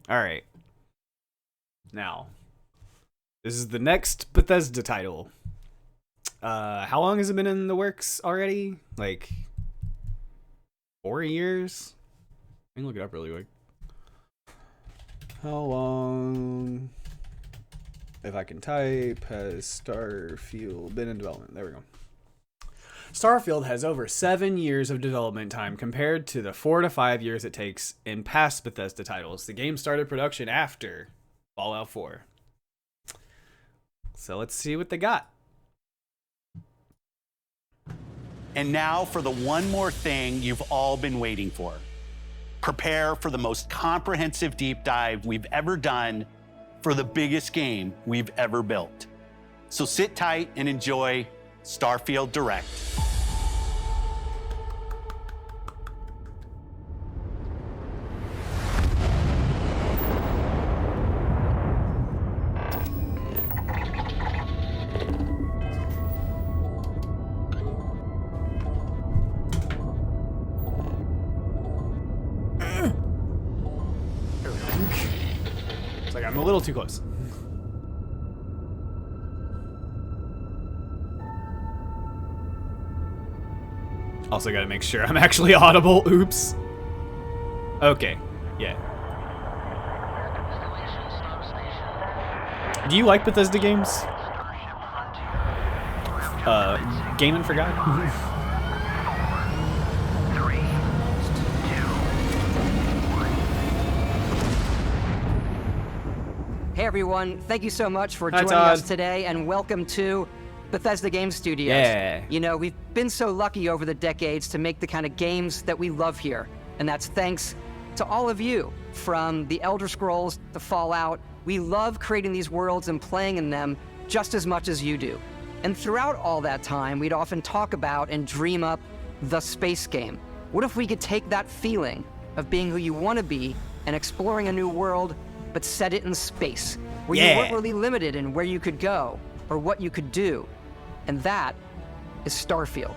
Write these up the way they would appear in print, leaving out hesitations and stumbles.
All right. Now, this is the next Bethesda title. How long has it been in the works already? Like 4 years? Let me look it up really quick. How long, if I can type, has Starfield been in development? There we go. Starfield has over 7 years of development time compared to the 4 to 5 years it takes in past Bethesda titles. The game started production after Fallout 4. So let's see what they got. And now for the one more thing you've all been waiting for. Prepare for the most comprehensive deep dive we've ever done for the biggest game we've ever built. So sit tight and enjoy Starfield Direct. It's like I'm a little too close. Also gotta make sure I'm actually audible. Oops. Okay. Yeah. Do you like Bethesda games? Gaming for God? Hey everyone, thank you so much for joining Todd. us today and welcome to Bethesda Game Studios. Yeah. You know, we've been so lucky over the decades to make the kind of games that we love here. And that's thanks to all of you, from the Elder Scrolls to Fallout. We love creating these worlds and playing in them just as much as you do. And throughout all that time, we'd often talk about and dream up the space game. What if we could take that feeling of being who you want to be and exploring a new world, but set it in space, where you weren't really limited in where you could go or what you could do. And that is Starfield.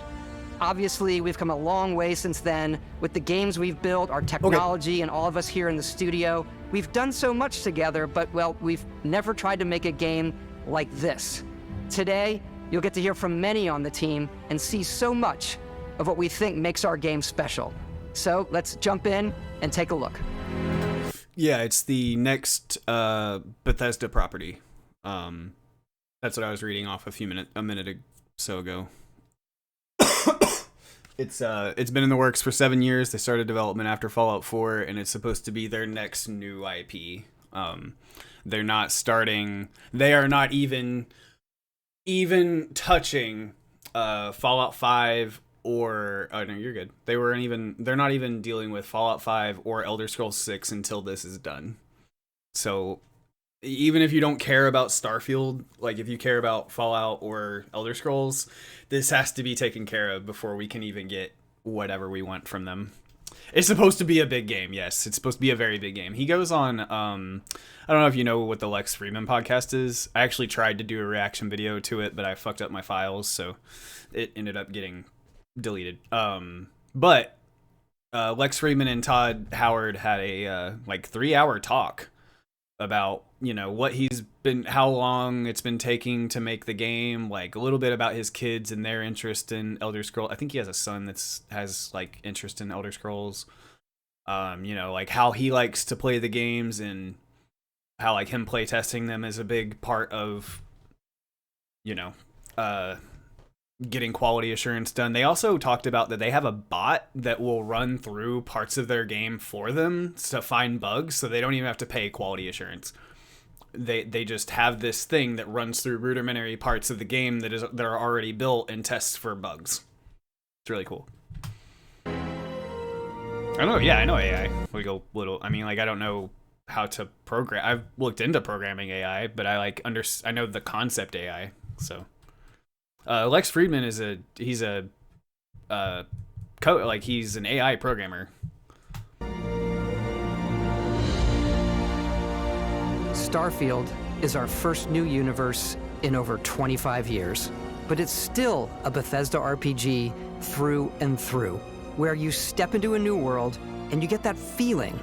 Obviously, we've come a long way since then with the games we've built, our technology, and all of us here in the studio. We've done so much together, but, well, we've never tried to make a game like this. Today, you'll get to hear from many on the team and see so much of what we think makes our game special. So let's jump in and take a look. Yeah, it's the next Bethesda property. That's what I was reading off a minute or so ago. It's been in the works for 7 years. They started development after Fallout 4, and it's supposed to be their next new IP. They are not even touching Fallout 5 or oh no, you're good. They're not even dealing with Fallout 5 or Elder Scrolls 6 until this is done. So even if you don't care about Starfield, like if you care about Fallout or Elder Scrolls, this has to be taken care of before we can even get whatever we want from them. It's supposed to be a big game, yes. It's supposed to be a very big game. He goes on, I don't know if you know what the Lex Friedman podcast is. I actually tried to do a reaction video to it, but I fucked up my files, so it ended up getting deleted. But Lex Friedman and Todd Howard had a 3-hour talk about, you know, how long it's been taking to make the game, like a little bit about his kids and their interest in Elder Scrolls. I think he has a son has like interest in Elder Scrolls. You know, like how he likes to play the games and how like him play testing them is a big part of, you know, getting quality assurance done. They also talked about that they have a bot that will run through parts of their game for them to find bugs, so they don't even have to pay quality assurance. They just have this thing that runs through rudimentary parts of the game that are already built and tests for bugs. It's really cool. I don't know. Yeah, I know AI. We go little. I mean, like I don't know how to program. I've looked into programming AI, but I know the concept AI. So. Lex Friedman he's an AI programmer. Starfield is our first new universe in over 25 years, but it's still a Bethesda RPG through and through, where you step into a new world and you get that feeling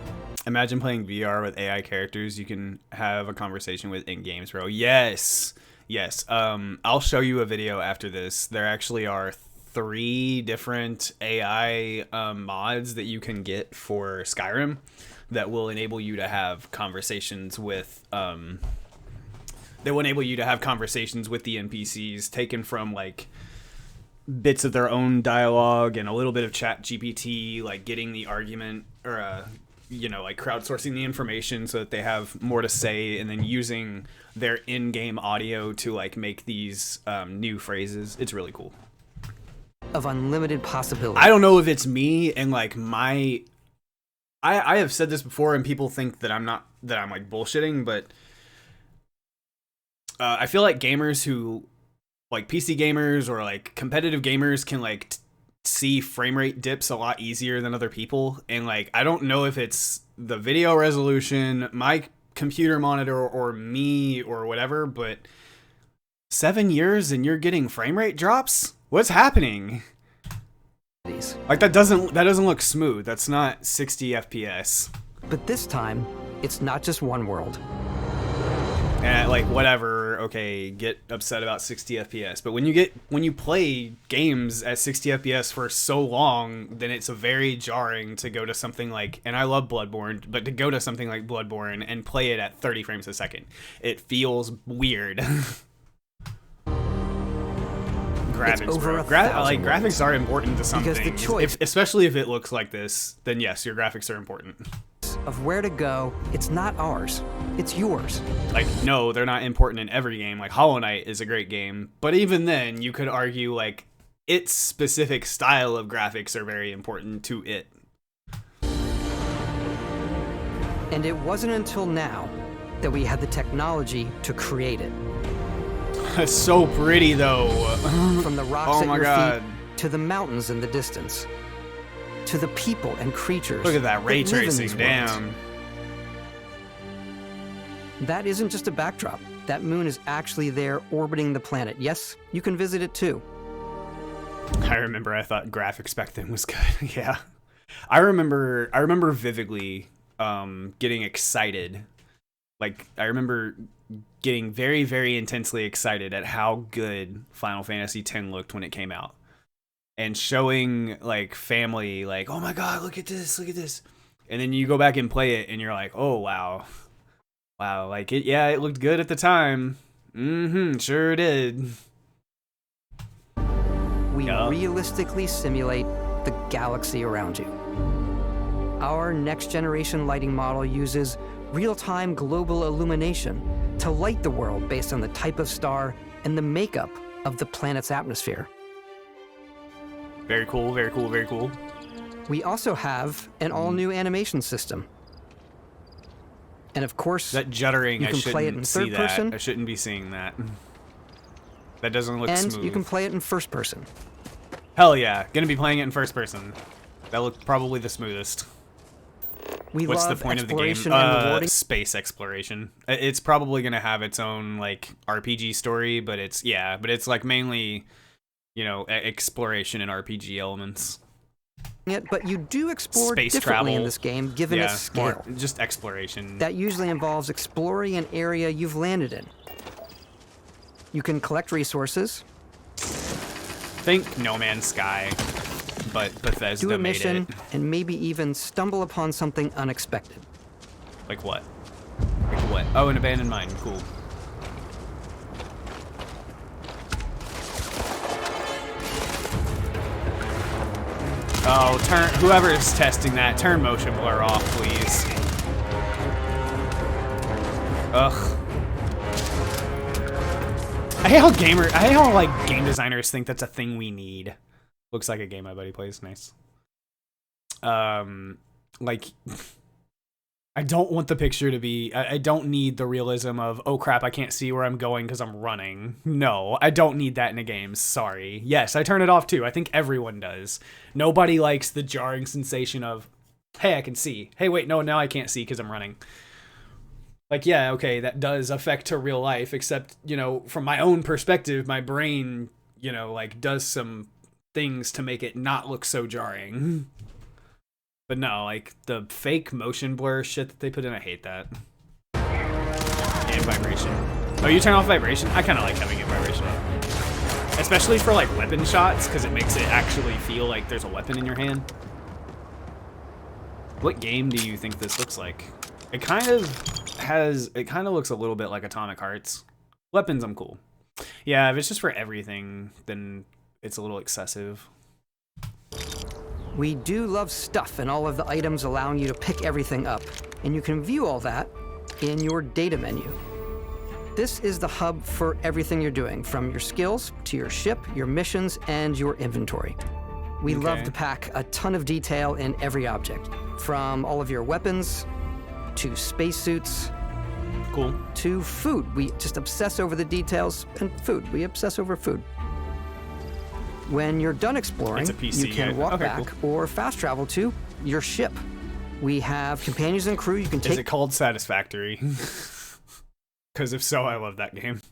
Imagine playing VR with AI characters you can have a conversation with in games, bro. Yes. Yes. I'll show you a video after this. There actually are 3 different AI mods that you can get for Skyrim that will enable you to have conversations with the NPCs taken from like bits of their own dialogue and a little bit of chat GPT, like getting the argument or like crowdsourcing the information so that they have more to say, and then using their in-game audio to like make these new phrases. It's really cool. Of unlimited possibility. I don't know if it's me and like I have said this before and people think that I'm like bullshitting, but I feel like gamers who like PC gamers or like competitive gamers can like see frame rate dips a lot easier than other people, and like I don't know if it's the video resolution, my computer monitor, or me or whatever, but 7 years and you're getting frame rate drops? What's happening? Like that doesn't look smooth. That's not 60 FPS. But this time, it's not just one world. And like whatever, okay, get upset about 60 FPS. But when you play games at 60 FPS for so long, then it's very jarring to go to something like, and I love Bloodborne, but to go to something like Bloodborne and play it at 30 frames a second, it feels weird. Graphics, bro. Graphics are important to some things. Especially if it looks like this, then yes, your graphics are important. Of where to go, it's not ours, it's yours. Like, no, they're not important in every game. Like, Hollow Knight is a great game, but even then, you could argue, like, its specific style of graphics are very important to it. And it wasn't until now that we had the technology to create it. It's so pretty, though. From the rocks at your feet to the mountains in the distance, to the people and creatures. Look at that ray tracing, damn. That isn't just a backdrop. That moon is actually there orbiting the planet. Yes, you can visit it too. I remember I thought graphics back then was good. Yeah. I remember vividly getting excited. Like, I remember getting very, very intensely excited at how good Final Fantasy X looked when it came out. And showing, like, family, like, oh my god, look at this. And then you go back and play it, and you're like, oh, wow. Wow, like, it looked good at the time. Sure did. We realistically simulate the galaxy around you. Our next-generation lighting model uses real-time global illumination to light the world based on the type of star and the makeup of the planet's atmosphere. Very cool, very cool, very cool. We also have an all-new animation system. And of course, that juddering, you can play it in third person. I shouldn't be seeing that. That doesn't look smooth. And you can play it in first person. Hell yeah, gonna be playing it in first person. That looked probably the smoothest. What's the point of the game? Space exploration. It's probably gonna have its own like RPG story, but it's like mainly, exploration and RPG elements. But you do explore space differently travel in this game, given its scale. Just exploration. That usually involves exploring an area you've landed in. You can collect resources. Think No Man's Sky, but Bethesda do a mission, made it. And maybe even stumble upon something unexpected. Like what? Like what? Oh, an abandoned mine. Cool. Oh, whoever is testing that, turn motion blur off, please. Ugh. I hate how like game designers think that's a thing we need. Looks like a game my buddy plays. Nice. Like, I don't want the picture to be. I don't need the realism of, oh crap, I can't see where I'm going because I'm running. No, I don't need that in a game. Sorry. Yes, I turn it off too. I think everyone does. Nobody likes the jarring sensation of, hey, I can see. Hey, wait, no, now I can't see because I'm running. Like, yeah, okay, that does affect to real life, except, from my own perspective, my brain, like, does some things to make it not look so jarring. But no, like the fake motion blur shit that they put in, I hate that. And vibration. Oh, you turn off vibration? I kind of like having it vibration on. Especially for like weapon shots, because it makes it actually feel like there's a weapon in your hand. What game do you think this looks like? It kind of looks a little bit like Atomic Hearts. Weapons, I'm cool. Yeah, if it's just for everything, then it's a little excessive. We do love stuff and all of the items allowing you to pick everything up, and you can view all that in your data menu. This is the hub for everything you're doing, from your skills to your ship, your missions, and your inventory. We love to pack a ton of detail in every object, from all of your weapons to spacesuits. Cool. To food. We just obsess over the details, and food. We obsess over food. When you're done exploring, you can walk back or fast travel to your ship. We have companions and crew you can take. Is it called Satisfactory? Because if so, I love that game.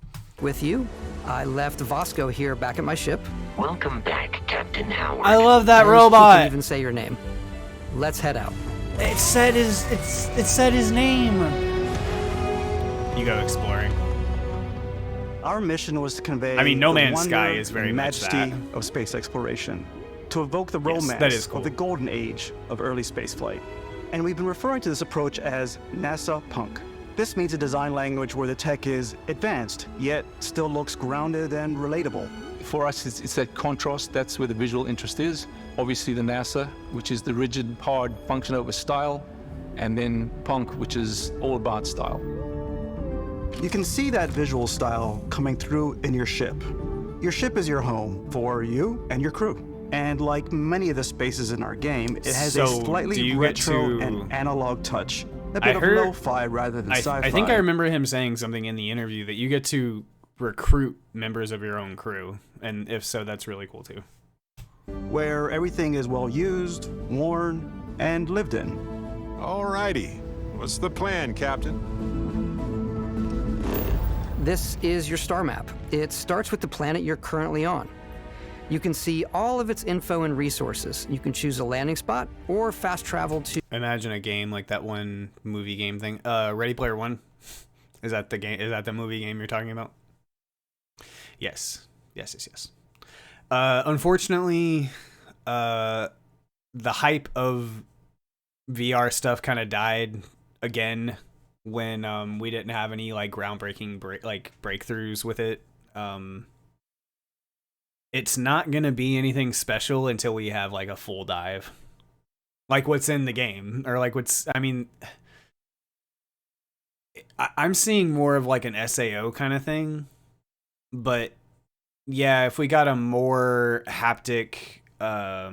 With you. I left Vasco here back at my ship. Welcome back, Captain Howard. I love that and robot. You can even say your name. Let's head out. It said his name. You go exploring. Our mission was to convey No the Man's wonder Sky is very and much majesty that. of space exploration, to evoke the Yes, romance that is cool. of the golden age of early spaceflight. And we've been referring to this approach as NASA Punk. This means a design language where the tech is advanced, yet still looks grounded and relatable. For us, it's that contrast. That's where the visual interest is. Obviously the NASA, which is the rigid, hard function over style, and then Punk, which is all about style. You can see that visual style coming through in your ship. Your ship is your home for you and your crew. And like many of the spaces in our game, it has a slightly retro and analog touch. A bit of lo-fi rather than sci-fi. I think I remember him saying something in the interview that you get to recruit members of your own crew. And if so, that's really cool too. Where everything is well used, worn, and lived in. Alrighty. What's the plan, Captain? This is your star map. It starts with the planet you're currently on. You can see all of its info and resources. You can choose a landing spot or fast travel to... Imagine a game like that one movie game thing. Ready Player One? Is that the game? Is that the movie game you're talking about? Yes. Yes. Unfortunately, the hype of VR stuff kind of died again when we didn't have any like groundbreaking breakthroughs with it. It's not gonna be anything special until we have like a full dive, like what's in the game, or like I'm seeing more of like an SAO kind of thing. But yeah, if we got a more haptic, a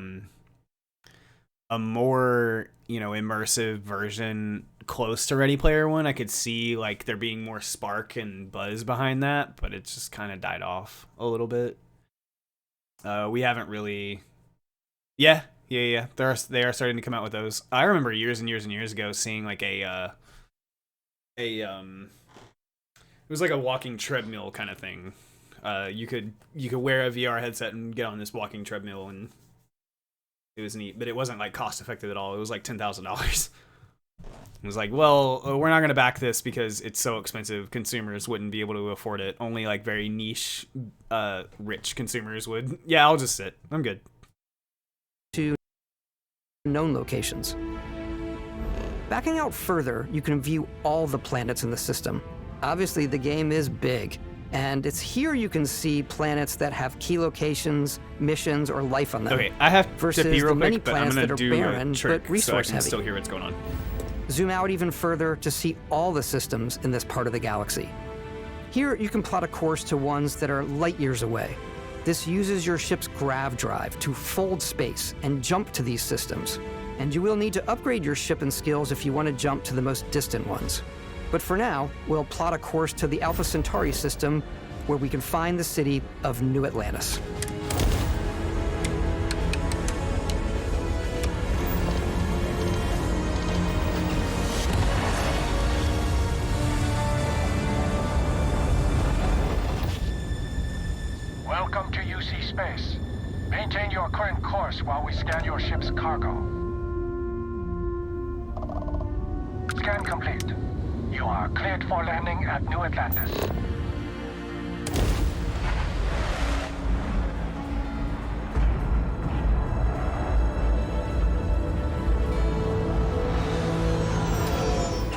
more, immersive version close to Ready Player One, I could see like there being more spark and buzz behind that, but it just kind of died off a little bit. We haven't really... Yeah. They are starting to come out with those. I remember years and years and years ago seeing like it was like a walking treadmill kind of thing. You could wear a VR headset and get on this walking treadmill, and it was neat, but it wasn't like cost effective at all. It was like $10,000. It was like, well, we're not going to back this because it's so expensive. Consumers wouldn't be able to afford it. Only like very niche, rich consumers would. Yeah, I'll just sit. I'm good. To known locations. Backing out further, you can view all the planets in the system. Obviously, the game is big, and it's here you can see planets that have key locations, missions, or life on them. Okay, I have versus to be real the many quick, but I'm planets going that to are do barren a trick but resource so I can heavy. still hear what's going on. Zoom out even further to see all the systems in this part of the galaxy. Here, you can plot a course to ones that are light years away. This uses your ship's grav drive to fold space and jump to these systems. And you will need to upgrade your ship and skills if you want to jump to the most distant ones. But for now, we'll plot a course to the Alpha Centauri system, where we can find the city of New Atlantis. Welcome to UC Space. Maintain your current course while we scan your ship's cargo. Scan complete. You are cleared for landing at New Atlantis.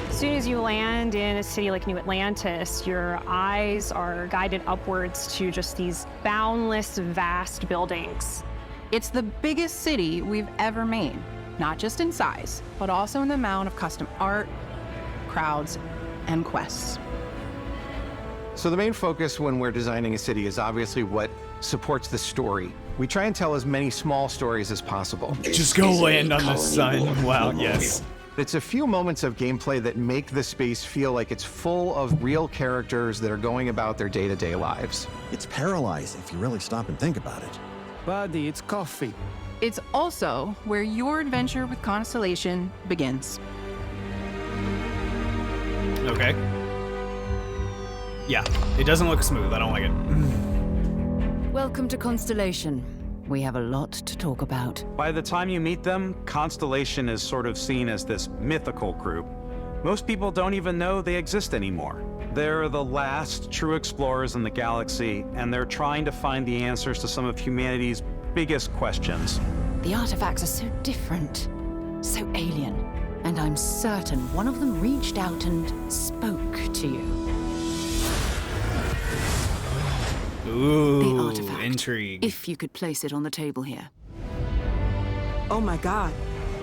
As soon as you land in a city like New Atlantis, your eyes are guided upwards to just these boundless, vast buildings. It's the biggest city we've ever made, not just in size, but also in the amount of custom art, crowds, and quests. So the main focus when we're designing a city is obviously what supports the story. We try and tell as many small stories as possible. Just go land on the sun. Wow, yes. It's a few moments of gameplay that make the space feel like it's full of real characters that are going about their day-to-day lives. It's paralyzing if you really stop and think about it. Buddy, it's coffee. It's also where your adventure with Constellation begins. Okay. Yeah, it doesn't look smooth. I don't like it. Welcome to Constellation. We have a lot to talk about. By the time you meet them, Constellation is sort of seen as this mythical group. Most people don't even know they exist anymore. They're the last true explorers in the galaxy, and they're trying to find the answers to some of humanity's biggest questions. The artifacts are so different, so alien, and I'm certain one of them reached out and spoke to you. Ooh, the artifact. Intrigue. If you could place it on the table here. Oh my god.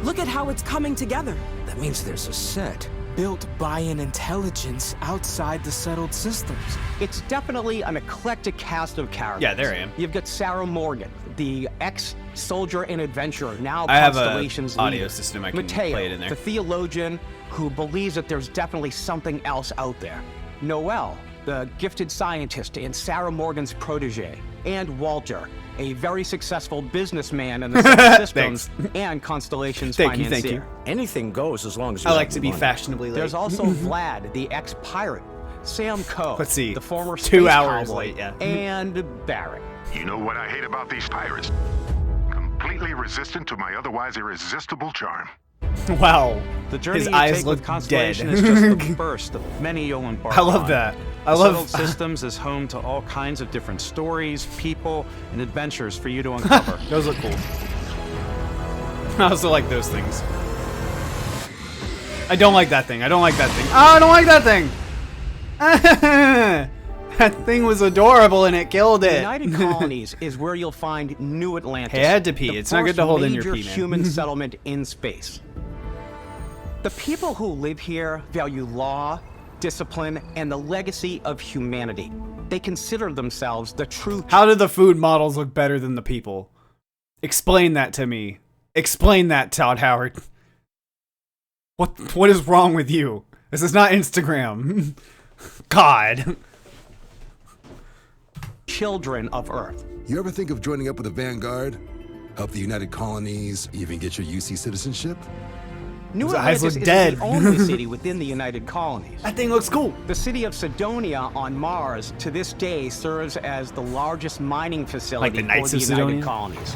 Look at how it's coming together. That means there's a set built by an intelligence outside the settled systems. It's definitely an eclectic cast of characters. Yeah, there I am. You've got Sarah Morgan, the ex-soldier and adventurer, now I have Constellation's an audio leader. system I can Mateo, play it in there. the theologian who believes that there's definitely something else out there. Noel, the gifted scientist and Sarah Morgan's protege. And Walter, a very successful businessman in the Settled Systems and Constellation's financier. Thank you. Anything goes as long as you I like to be fashionably late. There's also Vlad, the ex-pirate, Sam Coe, Let's see, the former 2 space hours cowboy, late, yeah. and Barrett. You know what I hate about these pirates? Completely resistant to my otherwise irresistible charm. Wow. The journey His you eyes take look with Constellation dead. is just the first of many you'll embark I love on. that. I The love Settled Systems is home to all kinds of different stories, people, and adventures for you to uncover. Those look cool. I also like those things. I don't like that thing. I don't like that thing. Oh, I don't like that thing. That thing was adorable and it killed The it. United Colonies is where you'll find New Atlantis. Hey, I had to pee. the It's not good to first hold in your major pee, man. human settlement in space. The people who live here value law, discipline, and the legacy of humanity. They consider themselves the true... How do the food models look better than the people? Explain that to me. Explain that, Todd Howard. What is wrong with you? This is not Instagram. God. Children of Earth. You ever think of joining up with the Vanguard? Help the United Colonies, even get your UC citizenship? New His eyes Atlantis look is dead. the only city within the United Colonies. That thing looks cool. The city of Sidonia on Mars to this day serves as the largest mining facility Like the Knights for the of United Sidonia? Colonies.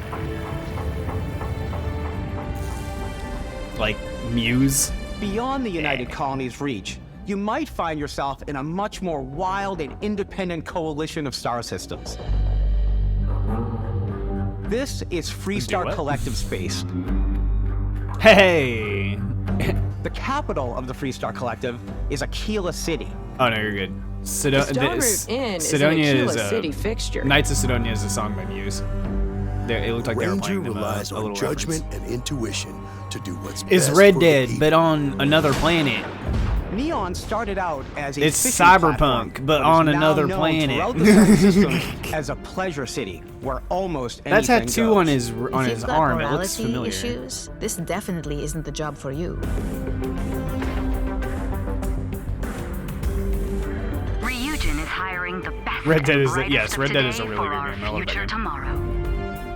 Like Muse. Beyond the United Colonies' reach, you might find yourself in a much more wild and independent coalition of star systems. This is Freestar Collective Space. Hey. The capital of the Freestar Collective is Aquila City. Oh no, you're good. The Starroot Inn is an Aquila City fixture. Knights of Sidonia is a song by Muse. It looked like they were Ranger playing them, relies a on little judgment reference. and intuition to do what's It's best Red for the Dead, people. but on another planet. Neon started out as a It's fishing cyberpunk, platform, but is on now another known planet. throughout the Sun system as a pleasure city where almost That anything tattoo goes. on his If you've got arm, it looks morality familiar. issues, this definitely isn't the job for you. Ryujin is hiring the best. Red Dead and is brightest yes, of Red Dead is a today really for good our game. I love that future game. tomorrow.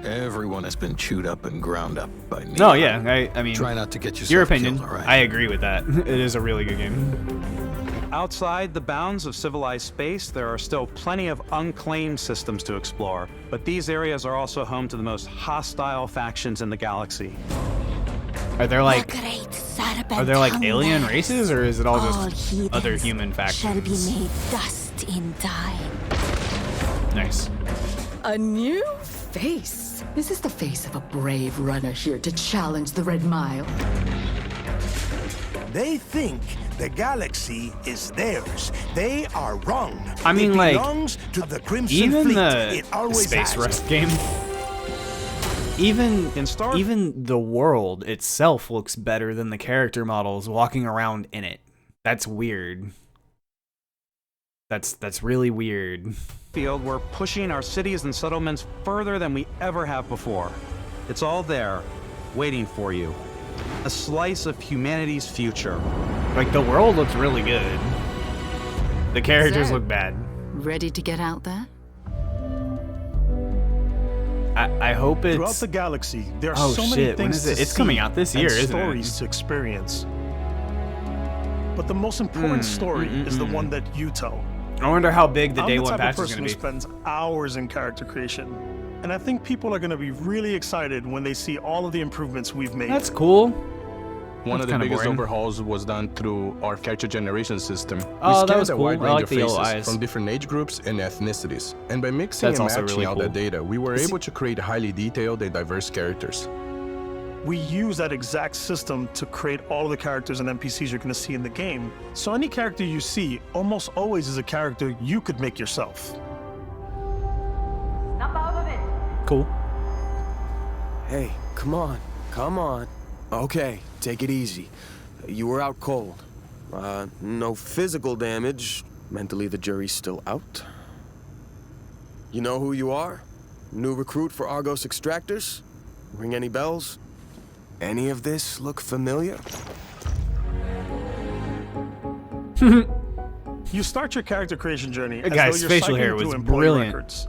Everyone has been chewed up and ground up by me. No, yeah, I mean, Try not to get yourself your opinion. killed, all right? I agree with that. It is a really good game. Outside the bounds of civilized space, there are still plenty of unclaimed systems to explore, but these areas are also home to the most hostile factions in the galaxy. Are there like alien races, or is it all just other human factions? Shall be made dust in time. Nice. A new face. Is this the face of a brave runner here to challenge the Red Mile? They think the galaxy is theirs. They are wrong. I mean, it like, belongs to the Crimson even Fleet. the It always Space has. Rust game, even the world itself looks better than the character models walking around in it. That's weird. That's really weird. Field, we're pushing our cities and settlements further than we ever have before. It's all there, waiting for you. A slice of humanity's future. Like, the world looks really good. The characters look bad. Ready to get out there? I hope it's... Throughout the galaxy, there are oh, so many shit. things When is it? to It's see coming out this year, and isn't stories it? to experience. But the most important story is the one that you tell. I wonder how big the I'm day the one type patch of is person going who to be. spends hours in character creation, and I think people are going to be really excited when they see all of the improvements we've made. That's cool. One That's of the kinda biggest boring. overhauls was done through our character generation system. Oh, We that was scanned a cool. wide I range like of the yellow faces eyes. from different age groups and ethnicities. And by mixing That's and also matching really out cool. that data, we were See- able to create highly detailed and diverse characters. We use that exact system to create all of the characters and NPCs you're going to see in the game. So any character you see almost always is a character you could make yourself. Cool. Hey, come on, come on. Okay, take it easy. You were out cold. No physical damage. Mentally, the jury's still out. You know who you are? New recruit for Argos Extractors? Ring any bells? Any of this look familiar? You start your character creation journey as Guy's though you're facial cycling hair through was employee brilliant. records.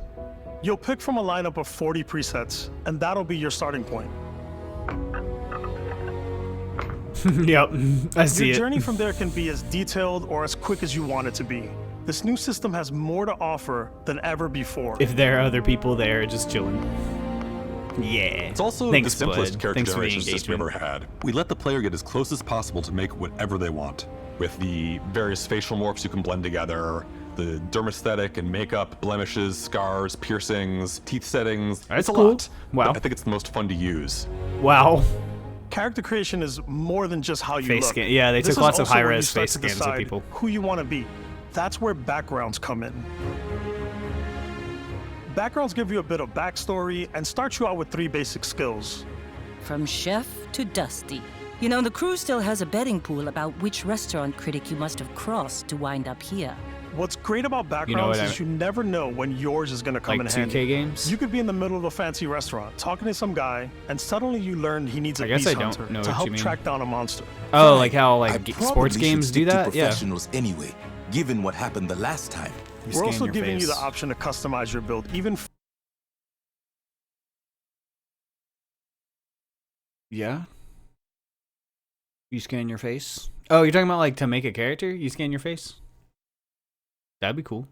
You'll pick from a lineup of 40 presets, and that'll be your starting point. Yep, I see Your it. journey from there can be as detailed or as quick as you want it to be. This new system has more to offer than ever before. If there are other people there just chilling. Yeah. It's also Thanks, the simplest Bud. character Thanks for the generation system we ever engagement. had. We let the player get as close as possible to make whatever they want. With the various facial morphs you can blend together, the dermesthetic and makeup, blemishes, scars, piercings, teeth settings. That's it's a cool. lot. Wow. But I think it's the most fun to use. Wow. Character creation is more than just how you Face look. scan. Yeah, they This took is lots of also where you high-res start face to scans of decide people. Who you want to be. That's where backgrounds come in. Backgrounds give you a bit of backstory and start you out with 3 basic skills. From chef to dusty. You know, the crew still has a betting pool about which restaurant critic you must have crossed to wind up here. What's great about backgrounds what I- is you never know when yours is going to come Like in 2K handy. games? You could be in the middle of a fancy restaurant talking to some guy, and suddenly you learn he needs a I guess beast I don't hunter know to what help you mean. track down a monster. Oh, like how I like sports probably should games do stick to that? Yeah. professionals anyway, given what happened the last time. You We're scan also your giving you the face. option to customize your build, even Yeah. You scan your face? Oh, you're talking about like to make a character? You scan your face? That'd be cool.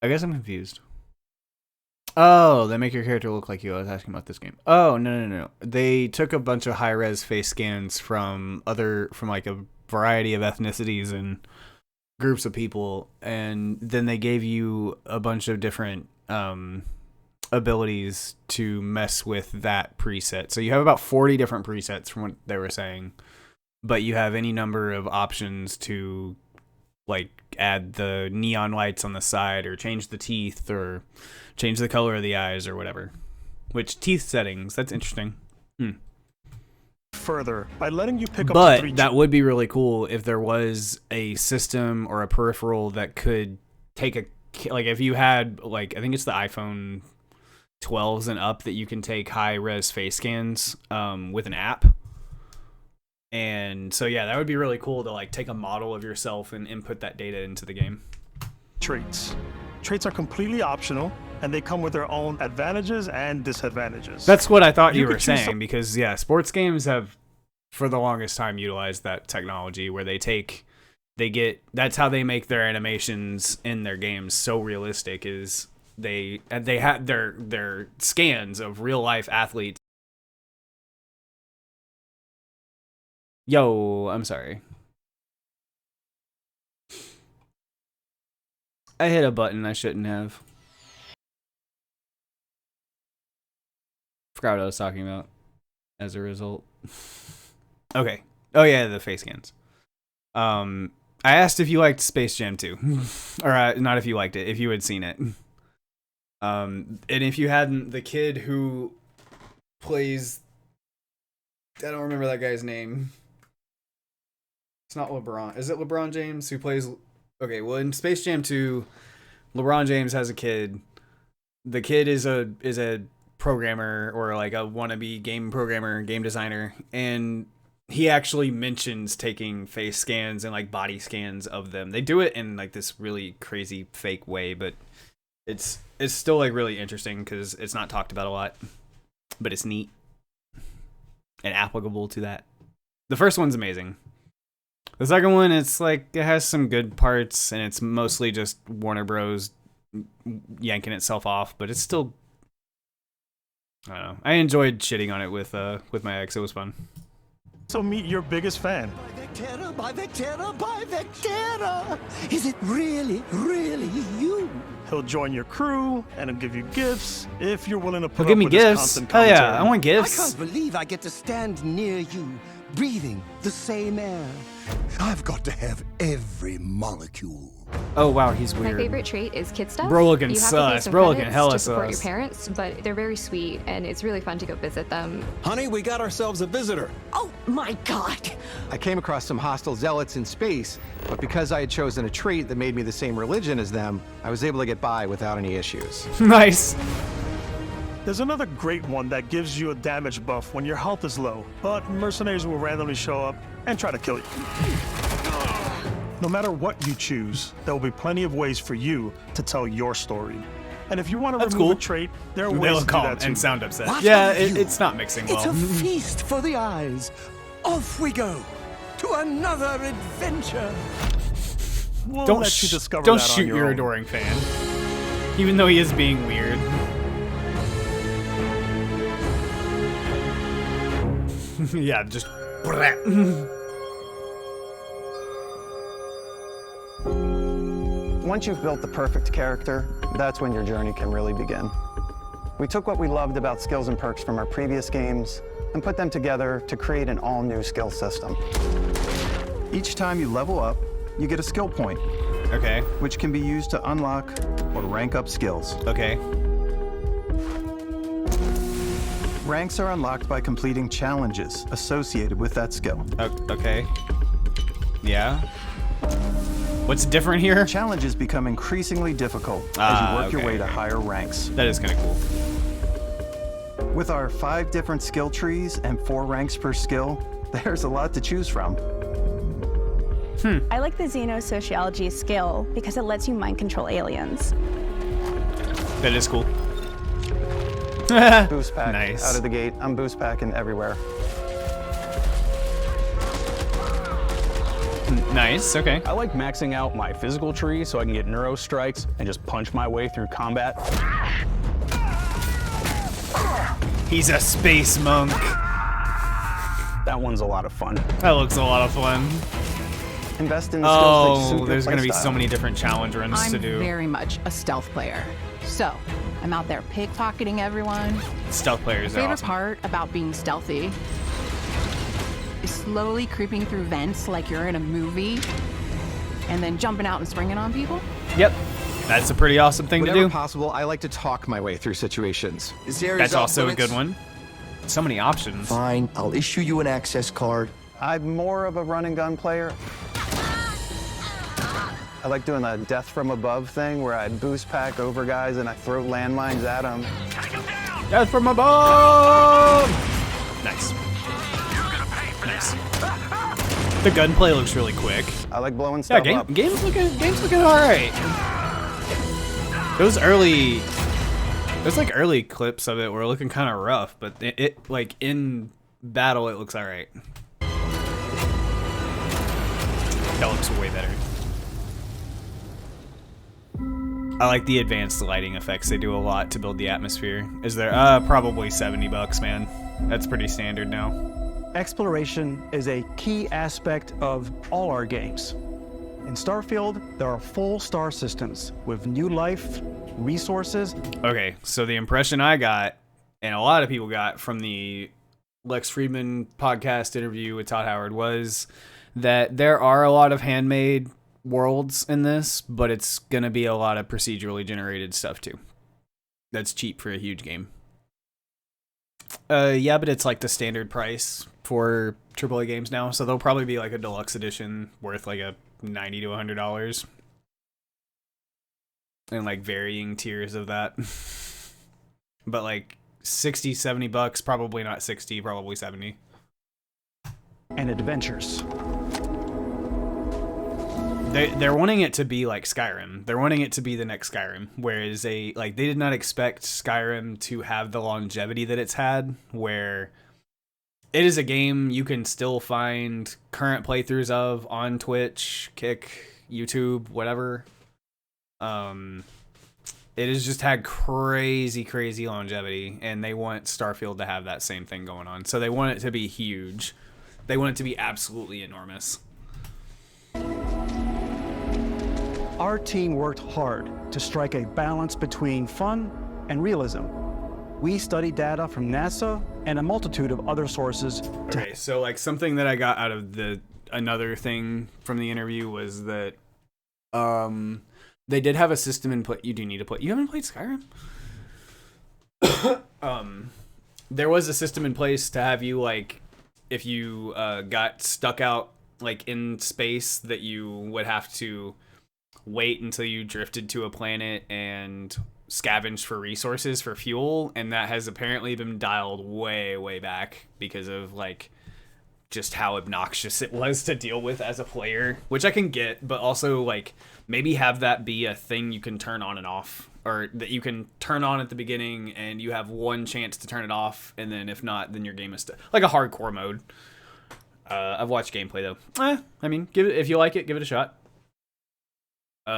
I guess I'm confused. Oh, they make your character look like you. I was asking about this game. Oh, no. They took a bunch of high-res face scans from like a variety of ethnicities and groups of people, and then they gave you a bunch of different abilities to mess with that preset. So you have about 40 different presets from what they were saying, but you have any number of options to like add the neon lights on the side or change the teeth or change the color of the eyes or whatever. Which teeth settings, that's interesting. further by letting you pick up But 3 that would be really cool if there was a system or a peripheral that could take a, like if you had like, I think it's the iPhone 12s and up that you can take high res face scans with an app. And so yeah, that would be really cool to like take a model of yourself and input that data into the game. traits. Traits are completely optional, and they come with their own advantages and disadvantages. That's what I thought you were could choose saying, because yeah, sports games have for the longest time utilized that technology where that's how they make their animations in their games so realistic, is they had their scans of real life athletes Yo, I'm sorry. I hit a button I shouldn't have. Forgot what I was talking about as a result. Okay. Oh yeah, the face scans. I asked if you liked Space Jam 2. Or not if you liked it, if you had seen it. And if you hadn't, the kid who plays... I don't remember that guy's name. It's not LeBron. Is it LeBron James who plays... Okay, well, in Space Jam 2, LeBron James has a kid. The kid is a programmer, or like a wannabe game programmer, game designer, and he actually mentions taking face scans and like body scans of them. They do it in like this really crazy fake way, but it's still like really interesting because it's not talked about a lot, but it's neat and applicable to that. The first one's amazing. The second one, it's like it has some good parts, and it's mostly just Warner Bros. Yanking itself off, but it's still, I don't know. I enjoyed shitting on it with my ex. It was fun. So meet your biggest fan. By Vectera! Is it really, really you? He'll join your crew and he'll give you gifts if you're willing to put He'll give up me with his gifts. constant Oh yeah, commentary. I want gifts. I can't believe I get to stand near you, breathing the same air. I've got to have every molecule. Oh wow, he's weird. My favorite trait is kid stuff. Bro looking You have to pay sus. some Bro looking credits hella to support sus. your parents, but they're very sweet, and it's really fun to go visit them. Honey, we got ourselves a visitor. Oh my God! I came across some hostile zealots in space, but because I had chosen a trait that made me the same religion as them, I was able to get by without any issues. Nice. There's another great one that gives you a damage buff when your health is low, but mercenaries will randomly show up and try to kill you. No matter what you choose, there will be plenty of ways for you to tell your story. And if you want to remove a trait, there are ways They'll to do calm that too. and sound upset. What Yeah, are you? it's not mixing well. It's a feast for the eyes. Off we go to another adventure. We'll Don't let you discover don't that on shoot your your own. adoring fan, even though he is being weird. Yeah, just. Once you've built the perfect character, that's when your journey can really begin. We took what we loved about skills and perks from our previous games and put them together to create an all-new skill system. Each time you level up, you get a skill point. Okay. Which can be used to unlock or rank up skills. Okay. Ranks are unlocked by completing challenges associated with that skill. Okay. Yeah. What's different here? Challenges become increasingly difficult as you work your way to higher ranks. That is kind of cool. With our 5 different skill trees and 4 ranks per skill, there's a lot to choose from. I like the xenosociology skill because it lets you mind control aliens. That is cool. Boost pack. Nice. Out of the gate, I'm boost packing everywhere. Nice, okay. I like maxing out my physical tree so I can get neuro strikes and just punch my way through combat. He's a space monk. That one's a lot of fun. That looks a lot of fun. Invest in the skills that suit your there's going to be playstyle. so many different challenge runs I'm to do. very much a stealth player. So, I'm out there pickpocketing everyone. Stealth players My are favorite awesome. part about being stealthy is slowly creeping through vents like you're in a movie and then jumping out and springing on people. Yep. That's a pretty awesome thing Whenever to do. possible, I like to talk my way through situations. That's also a good one. So many options. Fine, I'll issue you an access card. I'm more of a run and gun player. I like doing the death from above thing where I boost pack over guys and I throw landmines at them. Death from above! Nice. Nice. The gunplay looks really quick. I like blowing stuff up. Game's looking alright. Those like early clips of it were looking kind of rough, but it like in battle it looks alright. That looks way better. I like the advanced lighting effects. They do a lot to build the atmosphere. Is there probably $70, man. That's pretty standard now. Exploration is a key aspect of all our games. In Starfield, there are full star systems with new life, resources. Okay, so the impression I got, and a lot of people got from the Lex Friedman podcast interview with Todd Howard, was that there are a lot of handmade worlds in this, but it's going to be a lot of procedurally generated stuff too. That's cheap for a huge game. Yeah, but it's like the standard price for AAA games now, so there'll probably be like a deluxe edition worth like a $90 to $100, and like varying tiers of that. But like $60-$70, probably not 60, probably 70. And adventures. They're wanting it to be like Skyrim. They're wanting it to be the next Skyrim, whereas they did not expect Skyrim to have the longevity that it's had, where it is a game you can still find current playthroughs of on Twitch, Kick, YouTube, whatever. It has just had crazy longevity, and they want Starfield to have that same thing going on. So they want it to be huge. They want it to be absolutely enormous. Our team worked hard to strike a balance between fun and realism. We studied data from NASA and a multitude of other sources. Okay, so like something that I got out of another thing from the interview was that they did have a system in play. You do need to play. You haven't played Skyrim? There was a system in place to have you, like, if you got stuck out like in space, that you would have to wait until you drifted to a planet and scavenged for resources for fuel, and that has apparently been dialed way back because of like just how obnoxious it was to deal with as a player, which I can get, but also like maybe have that be a thing you can turn on and off, or that you can turn on at the beginning and you have one chance to turn it off, and then if not, then your game is like a hardcore mode. I've watched gameplay though. I mean, if you like it, give it a shot.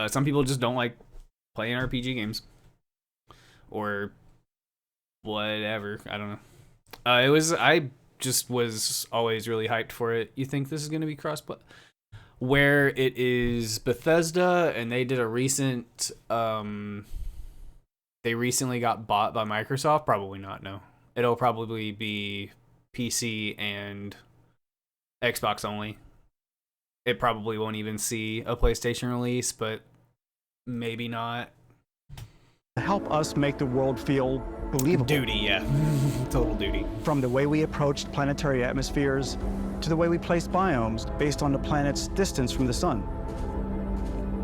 Some people just don't like playing RPG games or whatever. I don't know. I just was always really hyped for it. You think this is going to be cross-play? Where it is Bethesda, and they did a recent, they recently got bought by Microsoft. Probably not, no. It'll probably be PC and Xbox only. It probably won't even see a PlayStation release, but maybe not. To help us make the world feel believable. Duty, yeah. Total duty. From the way we approached planetary atmospheres to the way we placed biomes based on the planet's distance from the sun.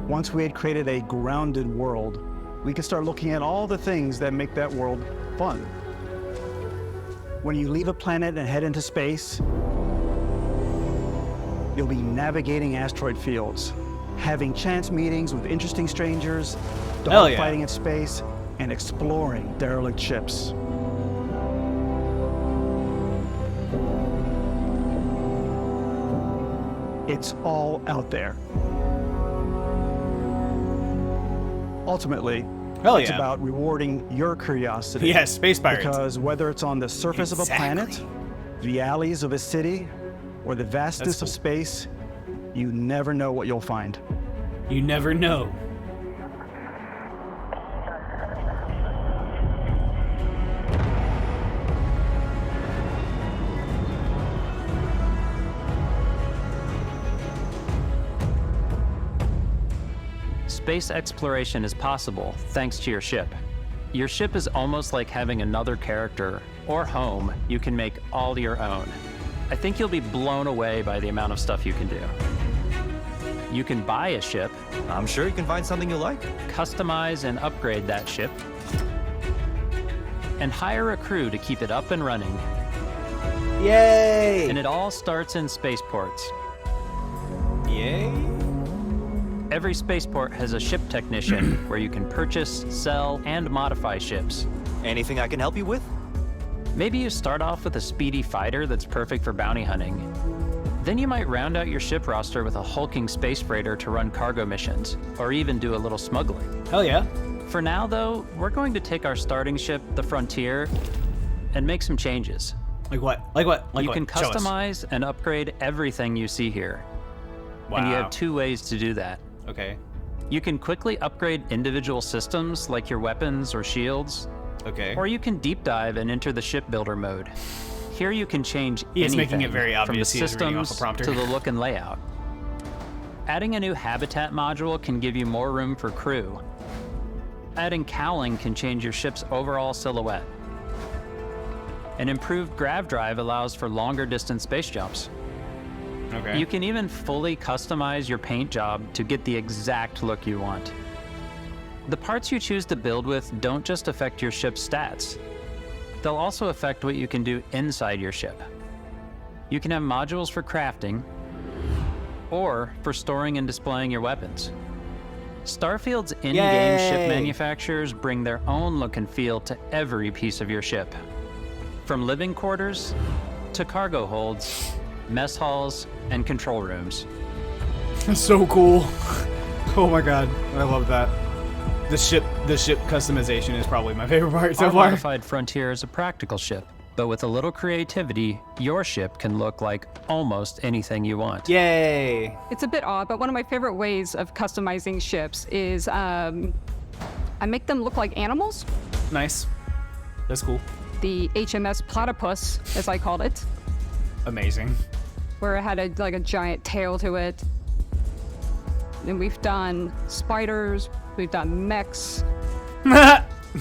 Once we had created a grounded world, we could start looking at all the things that make that world fun. When you leave a planet and head into space, you'll be navigating asteroid fields, having chance meetings with interesting strangers, dogfighting in space, and exploring derelict ships. It's all out there. Ultimately, it's about rewarding your curiosity. Yes, Space Pirates. Because whether it's on the surface of a planet, the alleys of a city, or the vastness of space, you never know what you'll find. You never know. Space exploration is possible thanks to your ship. Your ship is almost like having another character or home you can make all your own. I think you'll be blown away by the amount of stuff you can do. You can buy a ship. I'm sure you can find something you like. Customize and upgrade that ship. And hire a crew to keep it up and running. Yay! And it all starts in spaceports. Yay! Every spaceport has a ship technician where you can purchase, sell, and modify ships. Anything I can help you with? Maybe you start off with a speedy fighter that's perfect for bounty hunting. Then you might round out your ship roster with a hulking space freighter to run cargo missions, or even do a little smuggling. Hell yeah. For now, though, we're going to take our starting ship, the Frontier, and make some changes. Like what? Like what? Like you what? can customize and upgrade everything you see here. Wow. And you have 2 ways to do that. Okay. You can quickly upgrade individual systems like your weapons or shields. Okay. Or you can deep dive and enter the ship builder mode. Here you can change He's anything, making it very obvious from he the is reading off a systems prompter. to the look and layout. Adding a new habitat module can give you more room for crew. Adding cowling can change your ship's overall silhouette. An improved grav drive allows for longer distance space jumps. Okay. You can even fully customize your paint job to get the exact look you want. The parts you choose to build with don't just affect your ship's stats. They'll also affect what you can do inside your ship. You can have modules for crafting or for storing and displaying your weapons. Starfield's in-game ship manufacturers bring their own look and feel to every piece of your ship. From living quarters to cargo holds, mess halls, and control rooms. That's so cool. Oh my god, I love that. The ship customization is probably my favorite part so Our far. modified Frontier is a practical ship, but with a little creativity, your ship can look like almost anything you want. Yay! It's a bit odd, but one of my favorite ways of customizing ships is I make them look like animals. Nice. That's cool. The HMS Platypus, as I called it. Amazing. Where it had a giant tail to it. And we've done spiders, we've done mechs.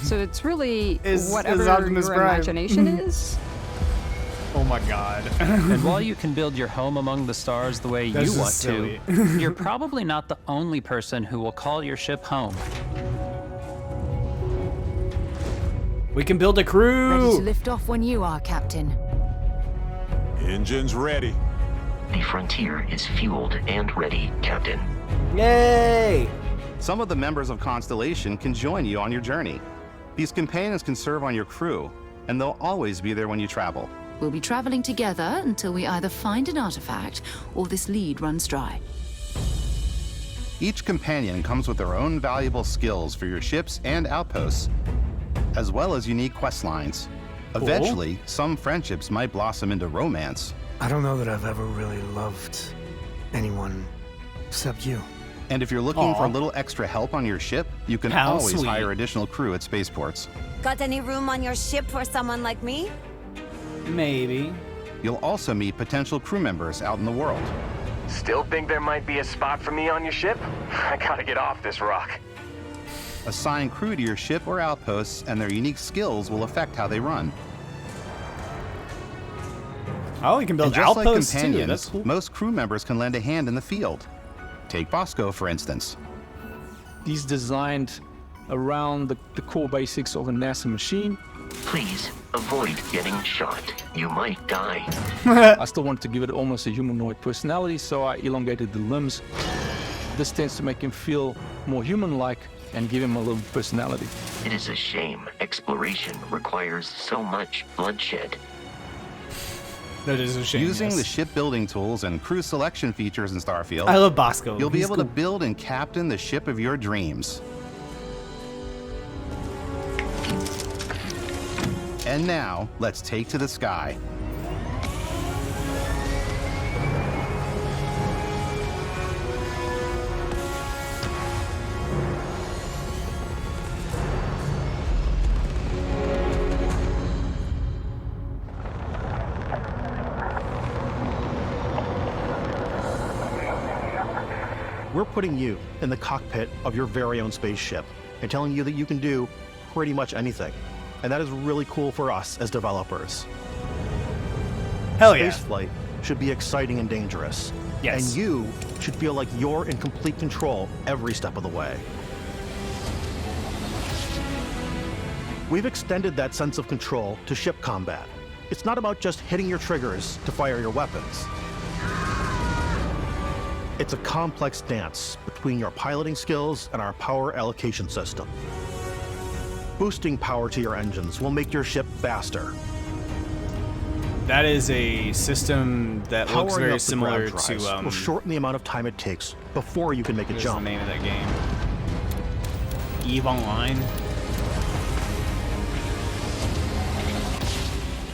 So it's really whatever your imagination is. Oh my god. And while you can build your home among the stars the way That's you want just silly. to, you're probably not the only person who will call your ship home. We can build a crew! Ready to lift off when you are, Captain. Engines ready. The Frontier is fueled and ready, Captain. Yay! Some of the members of Constellation can join you on your journey. These companions can serve on your crew, and they'll always be there when you travel. We'll be traveling together until we either find an artifact or this lead runs dry. Each companion comes with their own valuable skills for your ships and outposts, as well as unique quest lines. Cool. Eventually, some friendships might blossom into romance. I don't know that I've ever really loved anyone except you. And if you're looking for a little extra help on your ship, you can How always sweet. hire additional crew at spaceports. Got any room on your ship for someone like me? Maybe. You'll also meet potential crew members out in the world. Still think there might be a spot for me on your ship? I gotta get off this rock. Assign crew to your ship or outposts, and their unique skills will affect how they run. Oh, you can build And just like outposts too. companions, That's cool. most crew members can lend a hand in the field. Take Bosco, for instance. He's designed around the core basics of a NASA machine. Please avoid getting shot. You might die. I still wanted to give it almost a humanoid personality, so I elongated the limbs. This tends to make him feel more human-like and give him a little personality. It is a shame exploration requires so much bloodshed. That is a shame. Using yes. the shipbuilding tools and crew selection features in Starfield, I love Bosco. You'll be He's able cool. to build and captain the ship of your dreams. And now, let's take to the sky. We're putting you in the cockpit of your very own spaceship and telling you that you can do pretty much anything. And that is really cool for us as developers. Hell yeah. Spaceflight should be exciting and dangerous. Yes. And you should feel like you're in complete control every step of the way. We've extended that sense of control to ship combat. It's not about just hitting your triggers to fire your weapons. It's a complex dance between your piloting skills and our power allocation system. Boosting power to your engines will make your ship faster. That is a system that looks Powering very up the similar grav to drives will shorten the amount of time it takes before you can make a what's jump. the name of that game? EVE Online.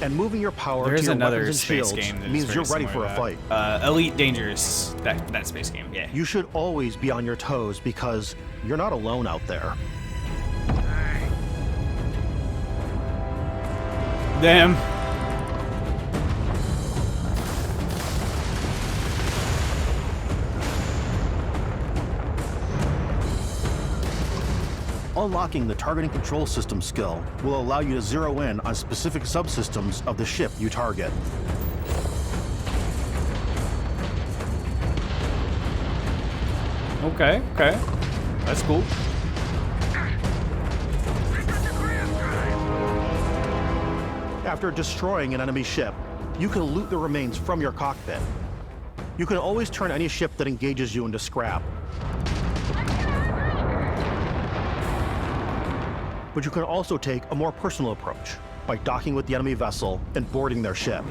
And moving your power There to is your another weapons and space shields game that is means very you're ready similar for a to fight. that. Elite Dangerous, that space game, yeah. You should always be on your toes because you're not alone out there. Damn. Unlocking the targeting control system skill will allow you to zero in on specific subsystems of the ship you target. Okay, okay. That's cool. After destroying an enemy ship, you can loot the remains from your cockpit. You can always turn any ship that engages you into scrap. But you can also take a more personal approach by docking with the enemy vessel and boarding their ship.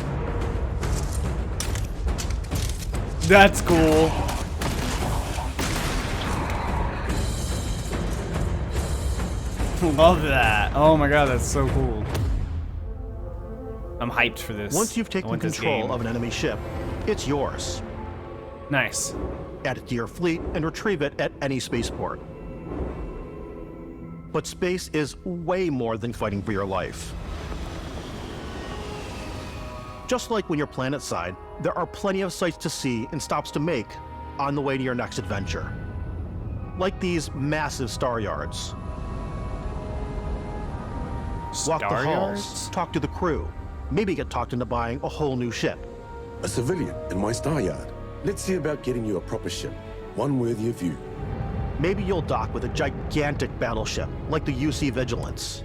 That's cool. Love that. Oh my god, that's so cool. I'm hyped for this. Once you've taken control of an enemy ship, it's yours. Nice. Add it to your fleet and retrieve it at any spaceport. But space is way more than fighting for your life. Just like when you're planetside, there are plenty of sights to see and stops to make on the way to your next adventure. Like these massive star yards. Walk the halls, talk to the crew, maybe get talked into buying a whole new ship. A civilian in my star yard. Let's see about getting you a proper ship, one worthy of you. Maybe you'll dock with a gigantic battleship, like the UC Vigilance.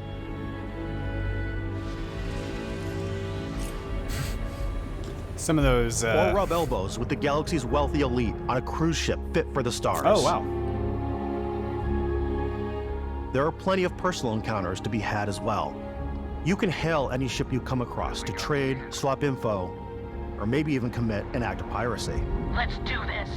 Some of those... Or rub elbows with the galaxy's wealthy elite on a cruise ship fit for the stars. Oh, wow. There are plenty of personal encounters to be had as well. You can hail any ship you come across to trade, swap info, or maybe even commit an act of piracy. Let's do this.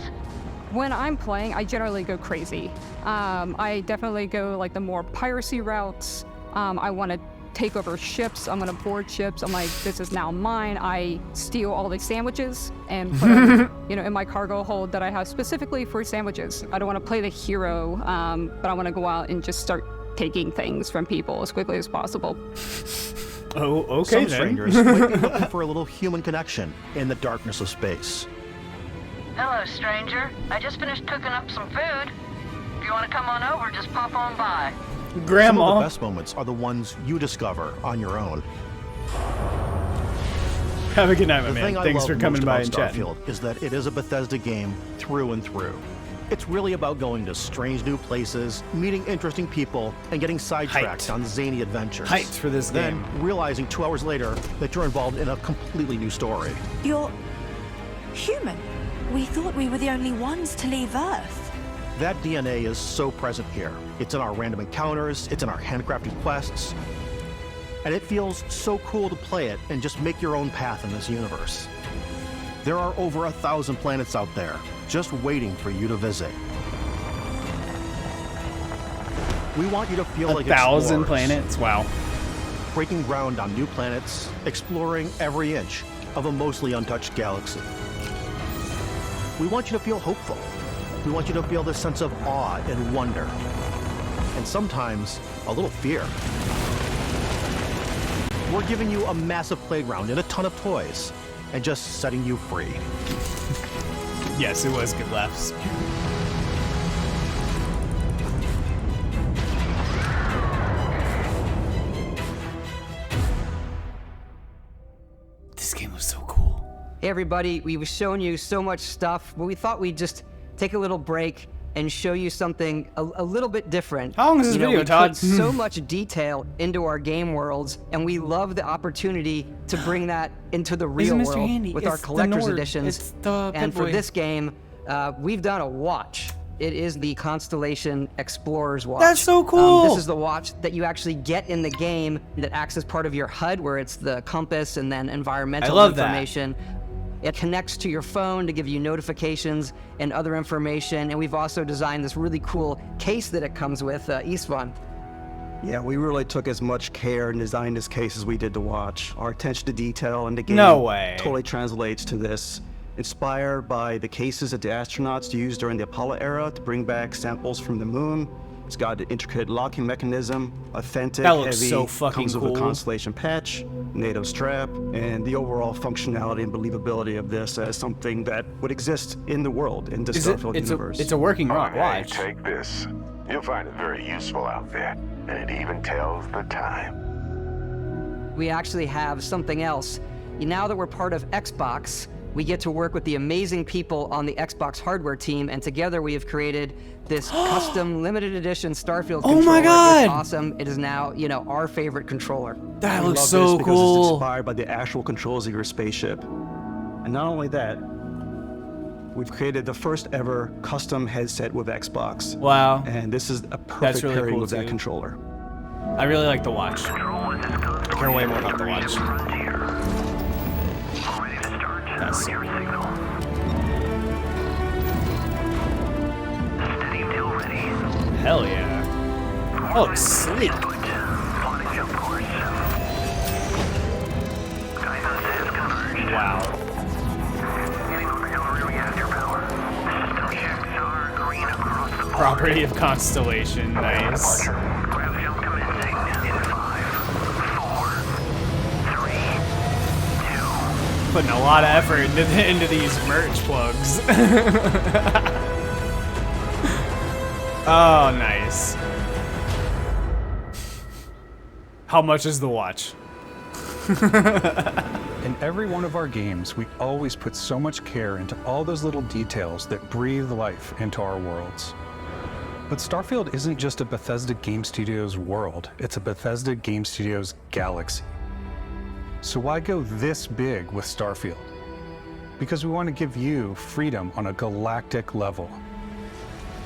When I'm playing, I generally go crazy. I definitely go like the more piracy routes. I want to take over ships. I'm going to board ships. I'm like, this is now mine. I steal all the sandwiches and put them, in my cargo hold that I have specifically for sandwiches. I don't want to play the hero, but I want to go out and just start taking things from people as quickly as possible. Oh, okay. Some then. strangers might be looking for a little human connection in the darkness of space. Hello, stranger. I just finished cooking up some food. If you want to come on over, just pop on by. Some of the best moments are the ones you discover on your own. Have a good night, my The man. thing I Thanks love for coming most by about and chatting. Starfield is that it is a Bethesda game through and through. It's really about going to strange new places, meeting interesting people, and getting sidetracked on zany adventures. Hyped for this then, game. realizing 2 hours later that you're involved in a completely new story. You're human. We thought we were the only ones to leave Earth. That DNA is so present here. It's in our random encounters, it's in our handcrafted quests, and it feels so cool to play it and just make your own path in this universe. There are over 1,000 planets out there, just waiting for you to visit. We want you to feel like 1,000 explorers. planets? Wow. Breaking ground on new planets, exploring every inch of a mostly untouched galaxy. We want you to feel hopeful. We want you to feel this sense of awe and wonder. And sometimes, a little fear. We're giving you a massive playground and a ton of toys, and just setting you free. Yes, it was good laughs. This game was so cool. Hey everybody, we were showing you so much stuff, but we thought we'd just take a little break and show you something a little bit different. How long is this video, we Todd? put so much detail into our game worlds, and we love the opportunity to bring that into the real Mr. world Handy? with our It's the collector's Nord. editions. It's the And Pit for Boy. this game, we've done a watch. It is the Constellation Explorer's Watch. That's so cool! This is the watch that you actually get in the game that acts as part of your HUD, where it's the compass and then environmental love that. information. It connects to your phone to give you notifications and other information. And we've also designed this really cool case that it comes with, Istvan. Yeah, we really took as much care in designing this case as we did to watch. Our attention to detail in the game No way. totally translates to this. Inspired by the cases that the astronauts used during the Apollo era to bring back samples from the moon. It's got an intricate locking mechanism, authentic, That looks heavy, so fucking comes cool. with a Constellation patch, NATO strap, and the overall functionality and believability of this as something that would exist in the world, in the Starfield universe. It's a working watch. Take this. You'll find it very useful out there, and it even tells the time. We actually have something else. Now that we're part of Xbox, we get to work with the amazing people on the Xbox hardware team, and together we have created this custom limited edition Starfield controller. Oh my God! It's awesome. It is now, our favorite controller. That We looks love so this because cool. It's inspired by the actual controls of your spaceship. And not only that, we've created the first ever custom headset with Xbox. Wow. And this is a perfect That's really pairing cool with that too. controller. I really like the watch. I care way more about the watch. That's so cool. Hell yeah. Oh, it's sleek. Wow. Property of Constellation, nice. Putting a lot of effort into these merch plugs. Oh, nice. How much is the watch? In every one of our games, we always put so much care into all those little details that breathe life into our worlds. But Starfield isn't just a Bethesda Game Studios world, it's a Bethesda Game Studios galaxy. So why go this big with Starfield? Because we want to give you freedom on a galactic level.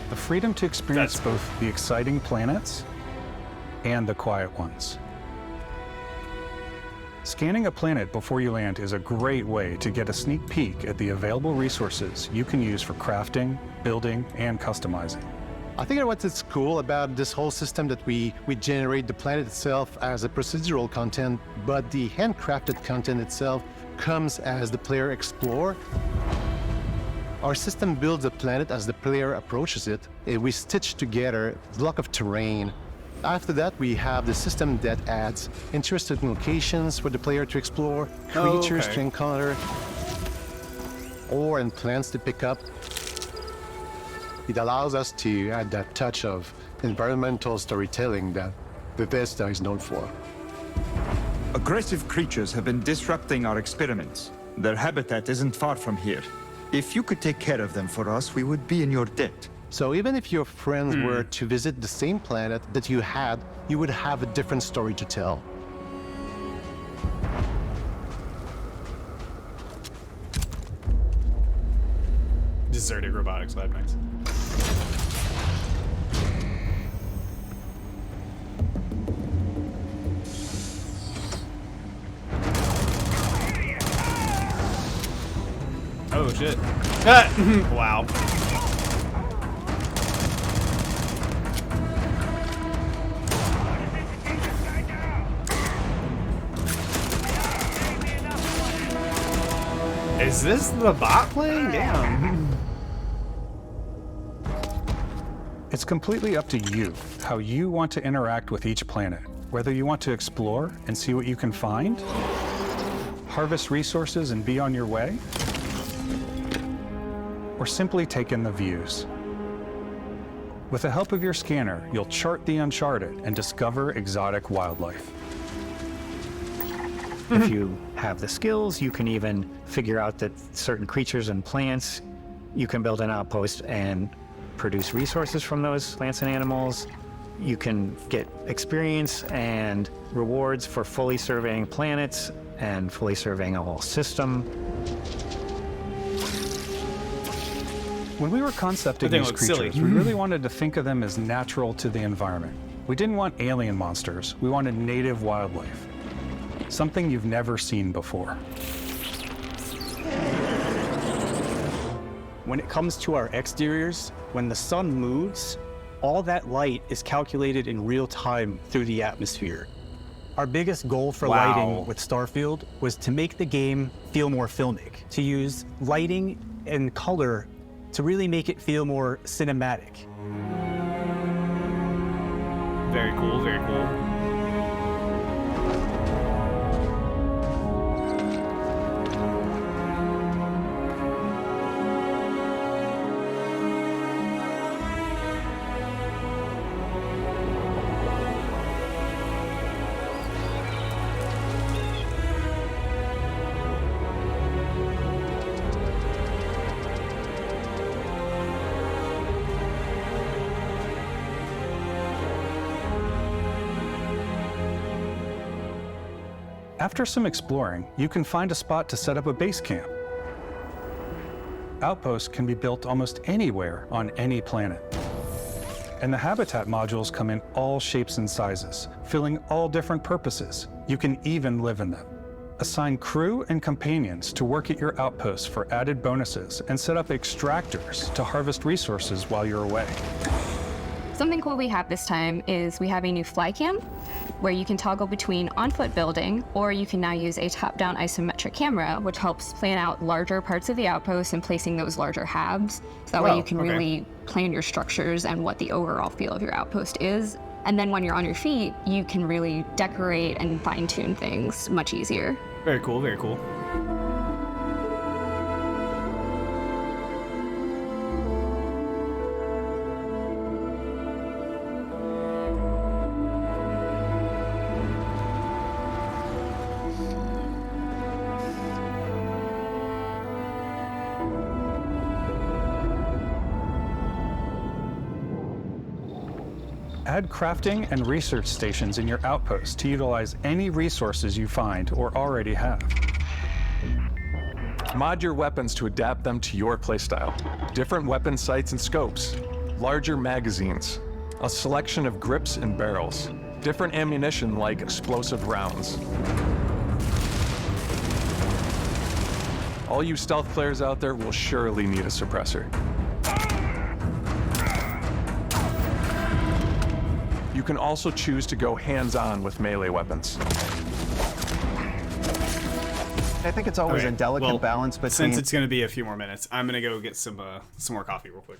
The freedom to experience both the exciting planets and the quiet ones. Scanning a planet before you land is a great way to get a sneak peek at the available resources you can use for crafting, building, and customizing. I think what's cool about this whole system that we generate the planet itself as a procedural content, but the handcrafted content itself comes as the player explore. Our system builds a planet as the player approaches it. We stitch together a block of terrain. After that, we have the system that adds interesting locations for the player to explore, creatures to encounter, ore and plants to pick up. It allows us to add that touch of environmental storytelling that Bethesda is known for. Aggressive creatures have been disrupting our experiments. Their habitat isn't far from here. If you could take care of them for us, we would be in your debt. So even if your friends were to visit the same planet that you had, you would have a different story to tell. Deserted robotics lab, nice. Oh shit. Wow. Is this the bot playing? Damn. It's completely up to you how you want to interact with each planet, whether you want to explore and see what you can find, harvest resources and be on your way, or simply take in the views. With the help of your scanner, you'll chart the uncharted and discover exotic wildlife. If you have the skills, you can even figure out that certain creatures and plants, you can build an outpost and produce resources from those plants and animals. You can get experience and rewards for fully surveying planets and fully surveying a whole system. When we were concepting these creatures, we really wanted to think of them as natural to the environment. We didn't want alien monsters, we wanted native wildlife. Something you've never seen before. When it comes to our exteriors, when the sun moves, all that light is calculated in real time through the atmosphere. Our biggest goal for lighting with Starfield was to make the game feel more filmic, to use lighting and color to really make it feel more cinematic. Very cool, very cool. After some exploring, you can find a spot to set up a base camp. Outposts can be built almost anywhere on any planet. And the habitat modules come in all shapes and sizes, filling all different purposes. You can even live in them. Assign crew and companions to work at your outposts for added bonuses, and set up extractors to harvest resources while you're away. Something cool we have this time is we have a new fly cam where you can toggle between on-foot building, or you can now use a top-down isometric camera, which helps plan out larger parts of the outpost and placing those larger halves. So that way you can really plan your structures and what the overall feel of your outpost is. And then when you're on your feet, you can really decorate and fine-tune things much easier. Very cool, very cool. Add crafting and research stations in your outpost to utilize any resources you find or already have. Mod your weapons to adapt them to your playstyle. Different weapon sights and scopes, larger magazines, a selection of grips and barrels, different ammunition like explosive rounds. All you stealth players out there will surely need a suppressor. You can also choose to go hands-on with melee weapons. I think it's always a delicate balance between... Since it's going to be a few more minutes, I'm going to go get some more coffee real quick.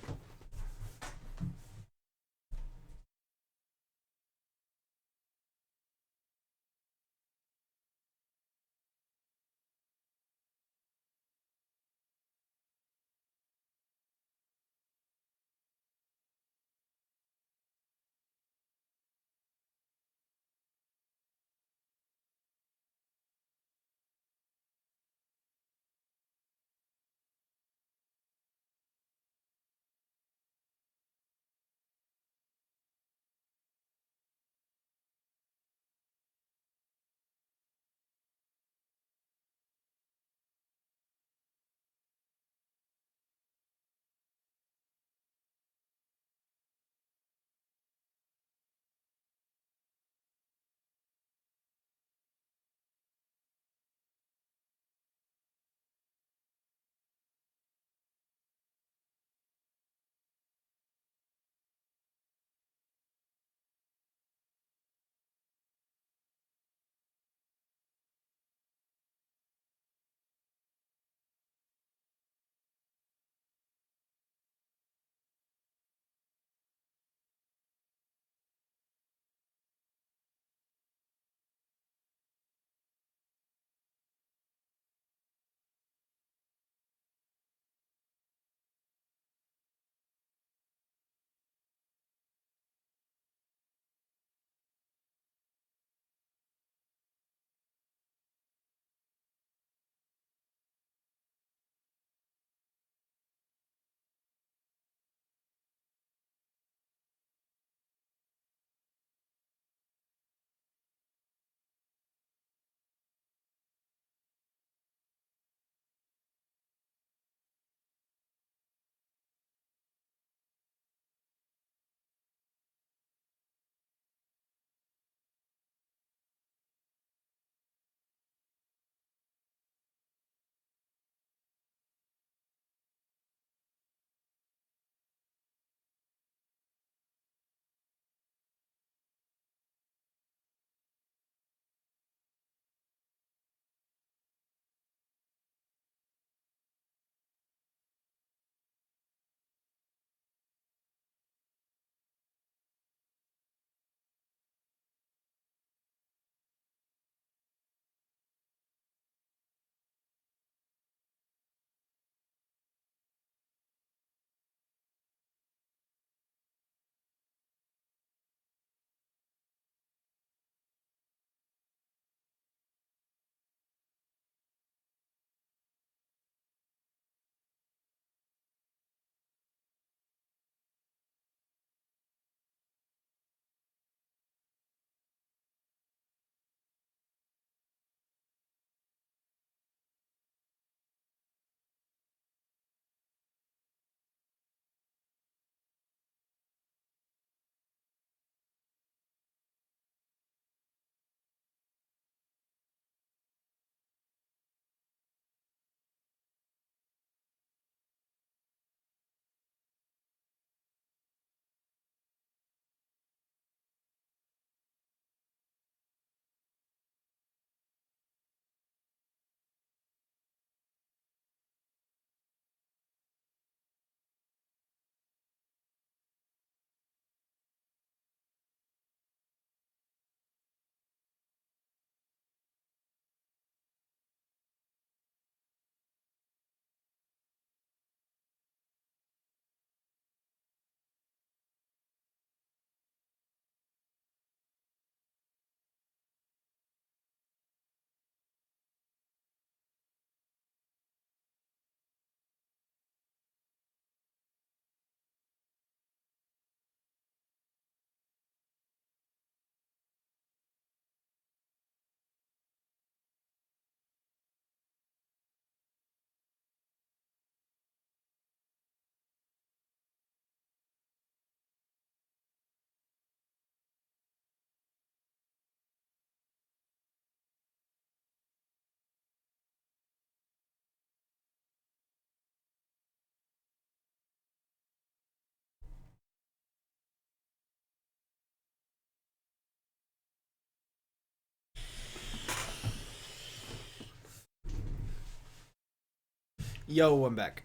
Yo, I'm back.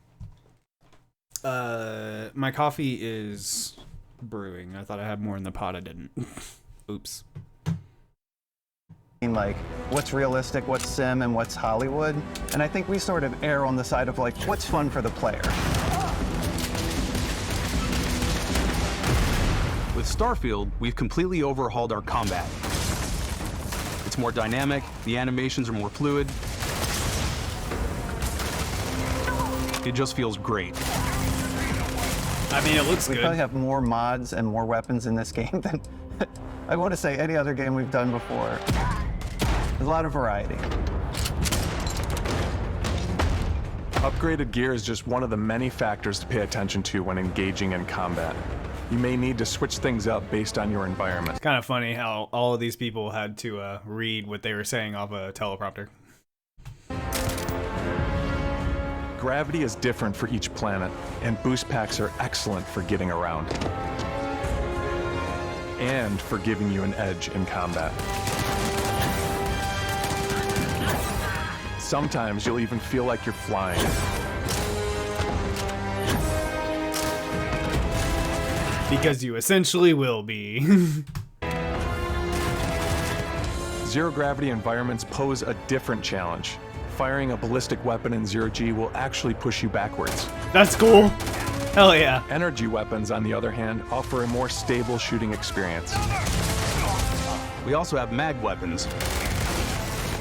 My coffee is brewing. I thought I had more in the pot. I didn't. Oops. Like, what's realistic, what's sim, and what's Hollywood. And I think we sort of err on the side of like, what's fun for the player. With Starfield, we've completely overhauled our combat. It's more dynamic, the animations are more fluid. It just feels great. I mean, it looks good. We probably have more mods and more weapons in this game than, I want to say, any other game we've done before. There's a lot of variety. Upgraded gear is just one of the many factors to pay attention to when engaging in combat. You may need to switch things up based on your environment. It's kind of funny how all of these people had to read what they were saying off a teleprompter. Gravity is different for each planet, and boost packs are excellent for getting around. And for giving you an edge in combat. Sometimes you'll even feel like you're flying. Because you essentially will be. Zero gravity environments pose a different challenge. Firing a ballistic weapon in zero-G will actually push you backwards. That's cool. Hell yeah. Energy weapons, on the other hand, offer a more stable shooting experience. We also have mag weapons.